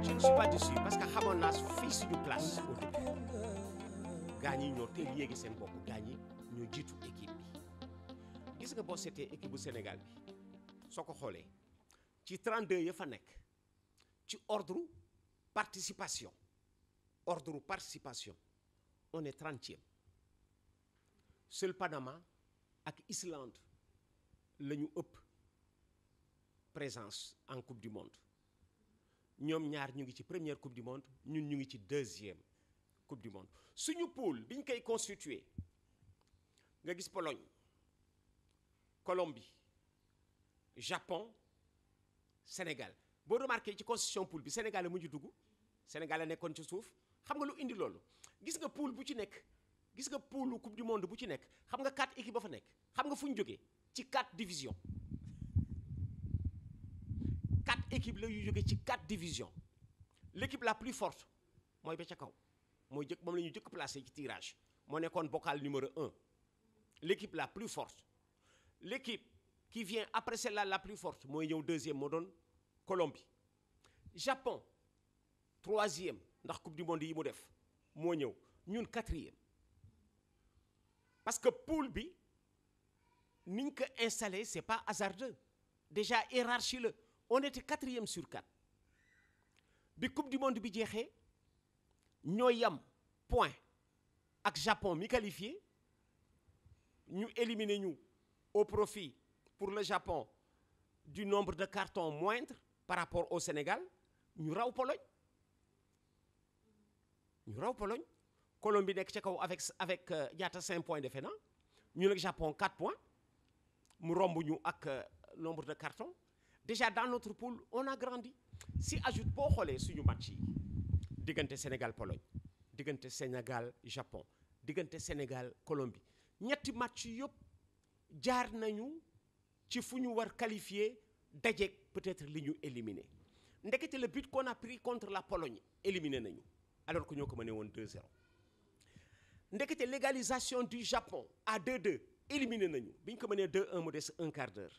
Je ne suis pas déçu parce que xamoon naa fii suñu place au début gaa ñi ñoo teel yéegi seen bopp gaa ñi ñoo jiitu équipe bi gis nga boo seetee équipe bu Sénégal bi soo ko xoolee ci 32 ya fa nekk ci ordre participation on est 30e seul Panama ak Islande la ñu ëpp présence en coupe du monde ñoom ñaar ñu ngi ci première coupe du monde ñun ñu ngi ci deuxième coupe du monde suñu poule bi ñu koy constitué nga gis Pologne Colombie Japon Sénégal boo remarqué ci constitution poule bi Sénégal la mujj dugg Sénégal la nekkoon ci suuf xam nga lu indi loolu gis nga poule bu ci nekk gis nga poule coupe du monde bu ci nekk xam nga 4 équipes ba fa nekk xam nga fu ñu jógee ci 4 divisions 4 équipes la yu jógee ci 4 divisions l'équipe la plus forte mooy ba ca kaw mooy jëkk moom la ñu jëkk placé ci tirage moo nekkoon bocal numéro 1 l'équipe la plus forte l'équipe qui vient après celle-là la plus forte mooy ñëw deuxième moo doon Colombie Japon troisième ndax coupe du monde yi mu def moo ñëw ñun quatrième parce que poule bi niñ ko installé c'est pas hasardeux déjà hiérarchie la on était 4e sur 4 bi coupe du monde bi jeexee ñoo yam point ak Japon mi qualifié ñu éliminé ñu au profit pour le Japon du nombre de cartons moindre par rapport au Sénégal ñu raw Pologne Colombie nekk ca kaw avec ñaata 5 points defe na ñu nag Japon 4 points mu romb ñu ak nombre de cartons déjà dans notre poule on a grandi si ajoute boo xoolee suñu match yi diggante Sénégal Pologne diggante Sénégal Japon diggante Sénégal Colombie ñetti match yëpp jaar nañu ci fu ñu war qualifier dajeeg peut-être li ñu éliminé ndekete le but qu'on a pris contre la Pologne éliminé nañu alors que ñoo ko mënee woon 2-0 ndekete l'égalisation du Japon à 2-2 éliminé nañu bi ñu ko mënee 2-1 mu des un quart d'heure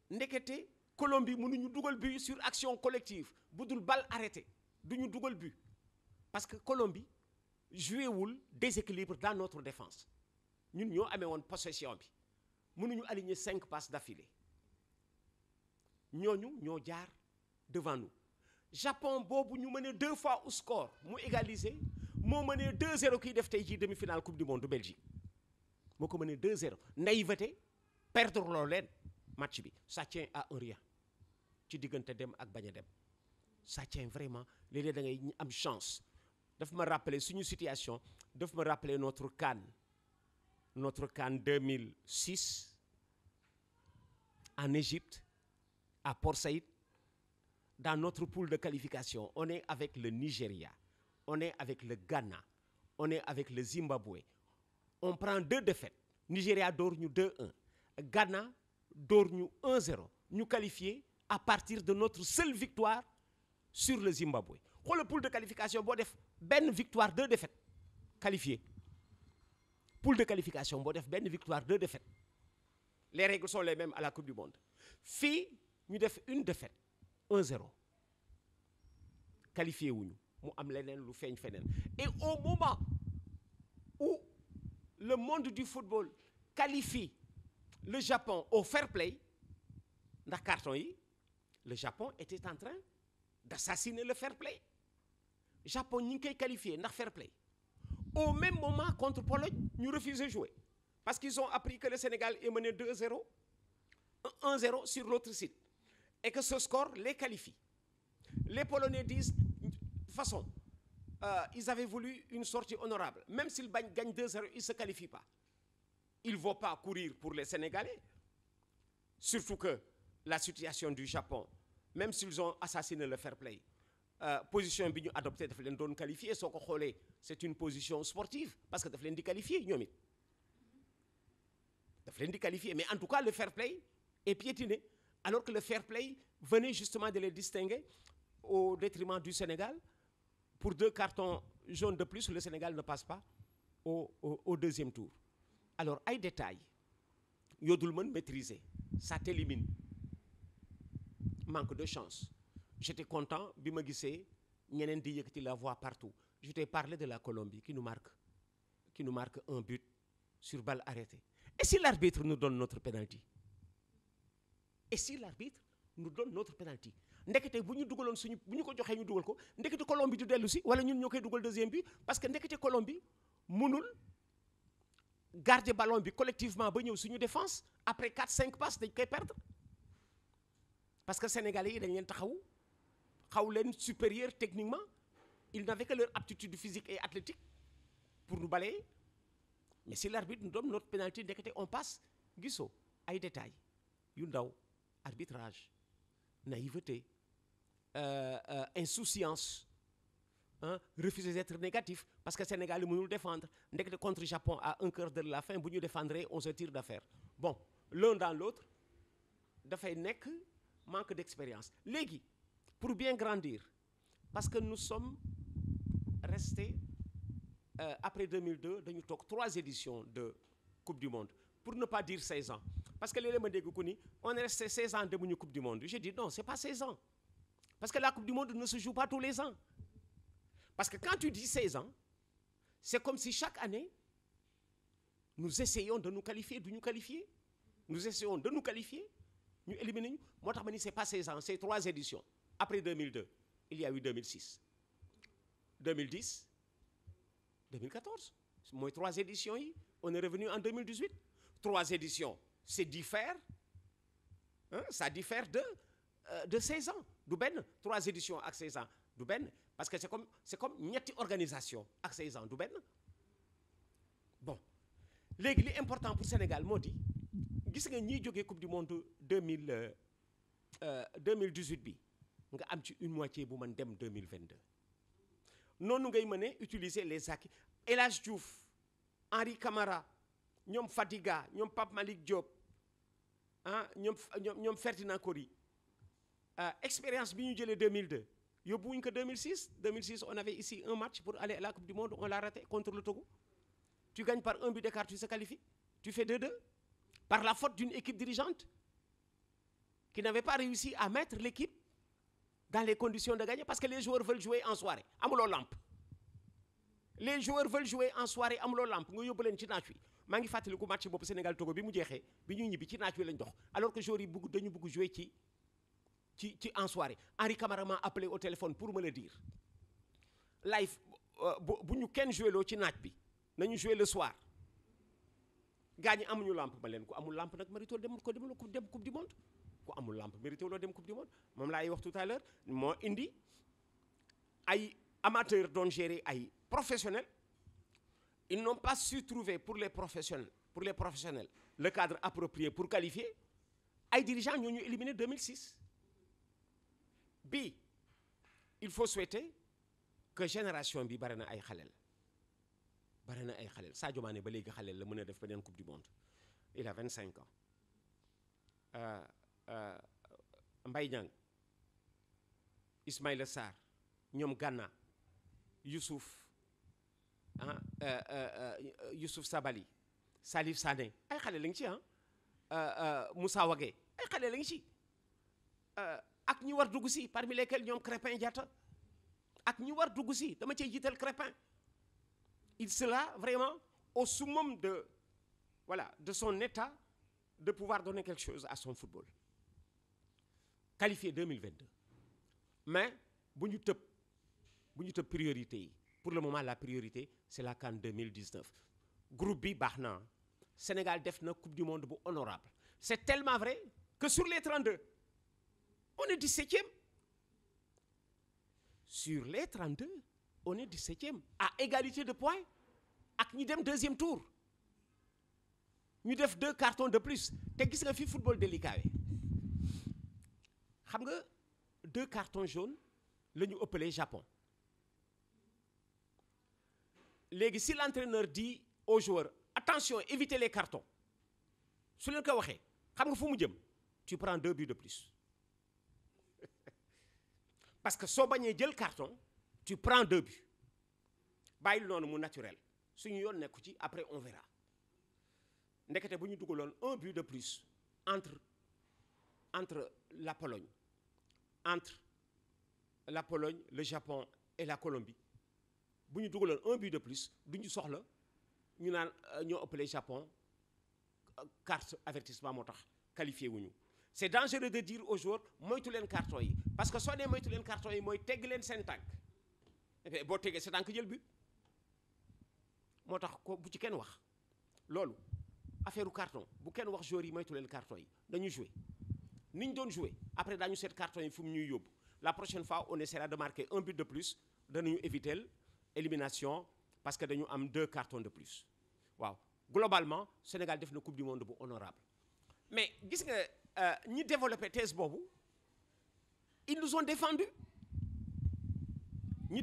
ndekete Colombie mënuñu dugal but sur action collective bu dul balle arrêtée duñu dugal but parce que Colombie joué wul déséquilibre dans notre défense ñun ñoo amee woon possession bi mënuñu aligner 5 passes d'affilée ñooñu ñoo jaar devant nous Japon boobu ñu mënee 2 fois au score mu égaliser moo mënee 2-0 kiy def tey jii demi-finale coupe du monde Belgique moo ko mënee 2-0 naïveté perdre loo leen match bi ça tient à un rien ci diggante dem ak bañ a dem ça tient vraiment léeg-léeg da ngay am chance daf ma rappeler suñu situation daf ma rappeler notre CAN 2006 en Égypte à Port Saïd. Dans notre poule de qualification, on est avec le Nigeria, on est avec le Ghana, on est avec le Zimbabwe. On prend 2 défaites. Nigeria dóor ñu 2-1, Ghana dóor ñu 1-0. Ñu qualifié à partir de notre seule victoire sur le Zimbabwe. Xoolal poule de qualification boo def benn victoire 2 défaites qualifié. Poule de qualification boo def benn victoire 2 défaites. Les règles sont les mêmes à la Coupe du Monde. Fii ñu def une défaite. 1-0 qualifié wuñu mu am leneen lu feeñ feneen et au moment où le monde du football qualifie le Japon au fair play ndax carton yi le Japon était en train d'assassiner le fair play Japon ñi ngi koy qualifié ndax fair play au même moment contre Pologne ñu refusé jouer parce qu'ils ont appris que le Sénégal est mené 2-0 1-0 sur l'autre site et que ce score les qualifie. Les Polonais disent, de toute façon, ils avaient voulu une sortie honorable. Même s'ils gagnent 2-0, ils ne se qualifient pas. Ils ne vont pas courir pour les Sénégalais. Surtout que la situation du Japon, même s'ils ont assassiné le fair play, position bi ñu adopté daf leen doon qualifié soo ko xoolee c'est une position sportive parce que daf leen di qualifié ñoom it daf leen di qualifié mais en tout cas le fair play est piétiné. Alors que le fair play venait justement de les distinguer au détriment du Sénégal. Pour 2 cartons jaunes de plus, le Sénégal ne passe pas au deuxième tour. Alors ay détails yoo dul mën maîtriser ça t'élimine. Manque de chance. J'étais content bi ma gisee ñeneen di yëkkati la voix partout. Je t'ai parlé de la Colombie qui nous marque un but sur balle arrêtée. Et si l'arbitre nous donne notre penalty? Et si l'arbitre nous donne notre penalty? Ndekete bu ñu dugaloon bu ñu ko joxee ñu dugal ko ndekete Colombie du dellu si wala ñun ñoo koy dugal deuxième but parce que ndekete Colombie mënul garder ballon bi collectivement ba ñëw suñu défense après 4-5 passes dañ koy perdre parce que Sénégalais yi dañ leen taxaw xaw leen supérieur techniquement ils n'avaient que leur aptitude physique et athlétique pour nous balayer. Mais si l'arbitre nous donne notre pénalité ndekete on passe gisoo ay détails yu ndaw arbitrage naïveté insouciance refuser d'être négatif parce que Sénégal yi mënul défendre ndekete contre Japon à un quart de la fin bu ñu défendre on se tire d'affaire. Bon l'un dans l'autre dafay nekk manque d'expérience. Léegi pour bien grandir parce que nous sommes restés après 2002 dañu toog 3 éditions de Coupe du Monde pour ne pas dire 16 ans parce que léeg-léeg ma dégg ko ni on est resté 16 ans demuñu Coupe du Monde. Je dis non, c'est pas 16 ans parce que la Coupe du Monde ne se joue pas tous les ans. Parce que quand tu dis 16 ans c'est comme si chaque année nous essayons de nous qualifier du ñu qualifier nous essayons de nous qualifier ñu éliminer ñu moo tax ma ni c'est pas 16 ans c'est 3 éditions. Après 2002 il y a eu 2006 2010 2014 mooy 3 éditions yi on est revenu en 2018 3 éditions c'est diffère ça diffère de 16 ans du benn 3 éditions ak 16 ans du benn parce que c'est comme ñetti organisation ak 16 ans du benn. Bon léegi li important pour Sénégal moo di gis nga ñiy jógee Coupe du Monde 2018 bi nga am ci une moitié bu mën dem 2022 noonu ngay mën a utiliser les acquis. El Hadj Diouf Henri Camara ñoom Fadiga ñoom Pape Malick Diop ñoom Ferdinand Coly expérience bi ñu jëlee 2002 yóbbuwuñ ko 2006 on avait ici un match pour aller à la Coupe du Monde on l'a raté contre le Togo. Tu gagnes par un but d'écart, tu se qualifies. Tu fais 2-2 par la faute d'une équipe dirigeante qui n'avait pas réussi à mettre l'équipe dans les conditions de gagner parce que les joueurs veulent jouer en soirée amuloo lampe. Les joueurs veulent jouer en soirée amuloo lampe nga yóbbu leen ci naaj wi maa ngi fàttaliku match boobu Sénégal Togo bi mu jeexee bi ñuy ñibbi ci naaj wi lañ dox alors que joueurs yi dañu bëgg jouer ci en soirée. Henri Camara m'a appelé au téléphone pour me le dire live bu ñu kenn joué loo ci naaj bi nañu jouer le soir gars ñi amuñu lampe ma leen ko amul lampe nag mérito dem Coupe du Monde ku amul lampe mérito loo dem Coupe du Monde moom laay wax tout à l'heure moo indi ay amateurs doon gérer ay professionnels ils n'ont pas su trouver pour les professionnels le cadre approprié pour qualifier ay dirigeants ñoo ñu éliminé 2006 bi il faut souhaiter que génération bi bari na ay xaleel Sadio Mané ba léegi xaleel la mën a def beneen Coupe du Monde il a 25 ans Mbaye Niang Ismaïla Sarr ñoom Gana Youssouf Sabali Salif Sané ay xale la ngi ci Moussa Wagué ay xale la ngi ci ak ñi war dugg si parmi lesquels ñoom Crépin Diatta ak ñi war dugg si dama cey jiital Crépin il sera vraiment au summum de son état de pouvoir donner quelque chose à son football qualifié 2022 mais bu ñu tëb priorité yi pour le moment la priorité c'est la CAN 2019 groupe bi baax na Sénégal def na Coupe du Monde bu honorable c'est tellement vrai que sur les 32 on est 17e sur les 32 on est 17e à égalité de points ak ñi dem deuxième tour ñu def 2 cartons de plus te gis nga fi football délicat xam nga 2 cartons jaunes la ñu ëppalee Japon léegi si l'entraîneur dit aux joueurs attention évitez les cartons su leen ko waxee xam nga fu mu jëm tu prends 2 buts de plus parce que soo bañee jël carton tu prends 2 buts bàyyil noonu mu naturel suñu yoon nekku ci après on verra ndekete bu ñu dugaloon un but de plus entre la Pologne le Japon et la Colombie bu ñu dugaloon un but de plus duñu soxla ñu naan ñoo ëppale Japon carte avertissement moo tax qualifié wuñu c'est dangereux de dire aux joueurs moytu leen carton yi parce que soo nee moytu leen carton yi mooy tegg leen seen tànk boo teggee sa tànk jël but moo tax ko bu ci kenn wax loolu affaire carton bu kenn wax joueurs yi moytu leen carton yi dañu jouer ni ñu doon jouer après daañu seet carton yi fu mu ñuy yóbbu la prochaine fois on essaiera de marquer un but de plus danañu éviter l'élimination parce que dañu am 2 cartons de plus waaw globalement Sénégal def na coupe du monde bu honorable mais gis nga ñi développé thèse boobu ils nous ont défendu ñi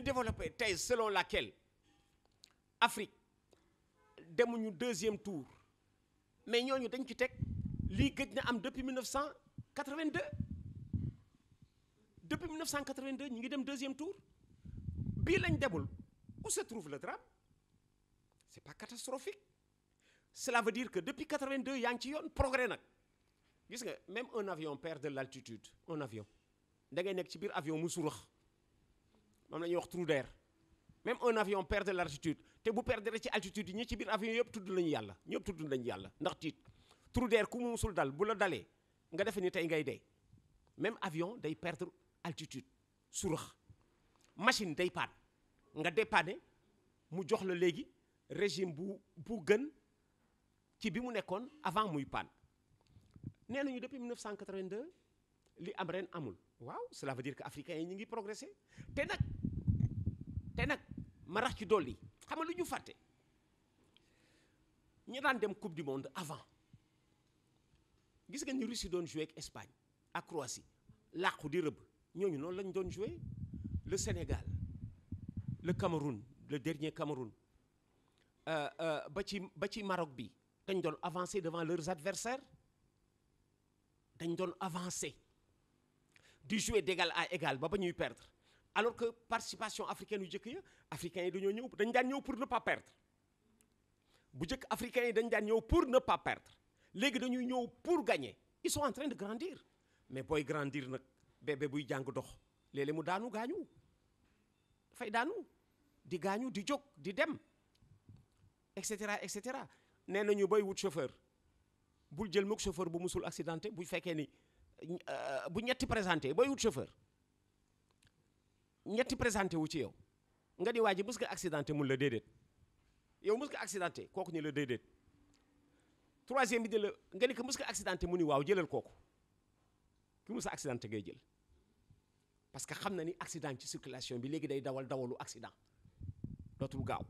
développé thèse selon laquelle Afrique demuñu deuxième tour mais ñooñu dañ ci teg lii gëj na am depuis 1982 ñu ngi dem deuxième tour bii lañ demul où se trouve le drame c'est pas catastrophique cela veut dire que depuis 82 yaa ngi ci yoon progrès nag gis nga même un avion perd de l'altitude un avion da ngay nekk ci biir avion mu surax moom la ñuy wax trou d'air même un avion perd de l'altitude te bu perdre ci altitude yi ñi ci biir avion yëpp tudd nañu yàlla ñëpp tudd nañu yàlla ndax tiit trou d'air ku mu musul dal bu la dalee nga defe ni tey ngay dee même avion day perdre altitude surax machine day paan nga dépanne mu jox la léegi régime bu gën ci bi mu nekkoon avant muy paan nee nañu depuis 1982 li am ren amul waaw cela veut dire que africains yi ñu ngi progresser te nag ma rax ci dolli xam nga lu ñu fàtte ñi daan dem coupe du monde avant gis nga ni Russie doon jouer ak Espagne ak Croatie làqu di rëbb ñooñu noonu lañ doon jouer le Sénégal le Cameroun le dernier Cameroun ba ci Maroc bi dañ doon avancer devant leurs adversaires dañ doon avancer di jouer d'égal à égal ba ñuy perdre alors que participation africaine yu jëkk ya africains yi dañoo ñëw dañ daan ñëw pour ne pas perdre bu jëkk africains yi dañ daan ñëw pour ne pas perdre léegi dañuy ñëw pour gagner ils sont en train de grandir mais booy grandir nag bébé buy jàng dox léeg-léeg mu daanu gaañu dafay daanu di gaañu di jóg di dem et cetera nee nañu booy wut chauffeur bul jël mook chauffeur bu musul accidenté bu fekkee ni bu ñetti présenté booy wut chauffeur ñetti présenté wu ci yow nga ni waa ji mës nga accidenté mun la déedéet yow mës nga accidenté kooku ni la déedéet troisième bi di la nga ni ko mës nga accidenté mu ni waaw jëlal kooku ki mës a accidenté ngay jël parce que xam na ni accident ci circulation bi léegi day dawalu accident dootul gaaw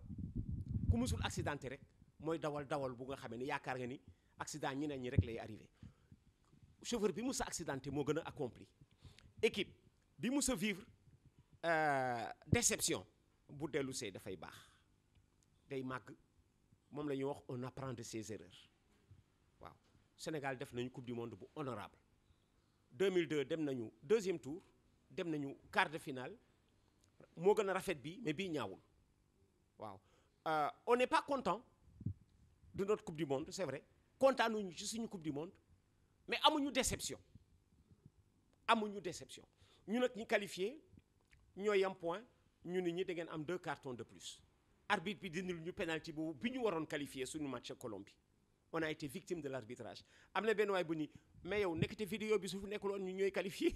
ku mësul accidenté rek mooy dawal bu nga xamee ni yaakaar nga ni accident ñeneen ñi rek lay arrivé chauffeur bi mës a accidenté moo gën a accompli équipe bi mës a vivre déception bu dellu see dafay baax day màgg moom la ñuy wax on apprend de ses erreurs waaw Sénégal def nañu coupe du monde bu honorable 2002 dem nañu deuxième tour dem nañu quart de finale moo gën a rafet bi mais bii ñaawul waaw on n'est pas content de notre coupe du monde c'est vrai kontaanuñu ci suñu coupe du monde mais amuñu déception ñu nag ñi qualifié ñooy am point ñu nit ñi da ngeen am 2 cartons de plus arbitre bi dindil ñu penalty bi ñu waroon qualifié suñu match ak Colombie on a été victime de l'arbitrage am na benn waay bu ni mais yow nekkate vidéo bi su fi nekkuloon ñu ñooy qualifié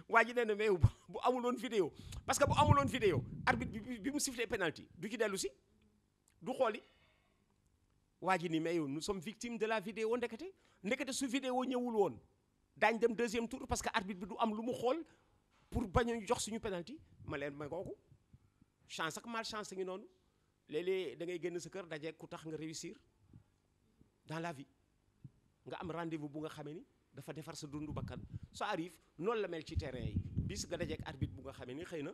waa ji nee na mais yow bu amuloon vidéo parce que bu amuloon vidéo arbitre bi mu sifflé penalty du ci dellu si du xooli waa ji ni mais yow nous sommes victimes de la vidéo ndekete su vidéo ñëwul woon daañ dem deuxième tour parce que arbitre bi du am lu mu xool pour bañ a jox suñu penalty ma leen may kooku chance ak malchance ngi noonu léeg-léeg da ngay génn sa kër daje ku tax nga réussir dans la vie nga am rendez-vous bu nga xamee ni dafa defar sa dundu bakkan ça arrive noonu la mel ci terrain yi bis nga dajeek arbitre bu nga xamee ni xëy na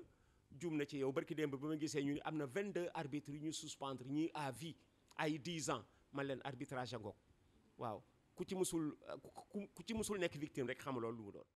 juum na ci yow barki démb ba ma gisee ñu ni am na 22 arbitres yu ñu suspendre ñii à vie ay 10 ans man leen arbitrage a ngoog waaw ku ci musul nekk victime rek xam loolu lu mu doon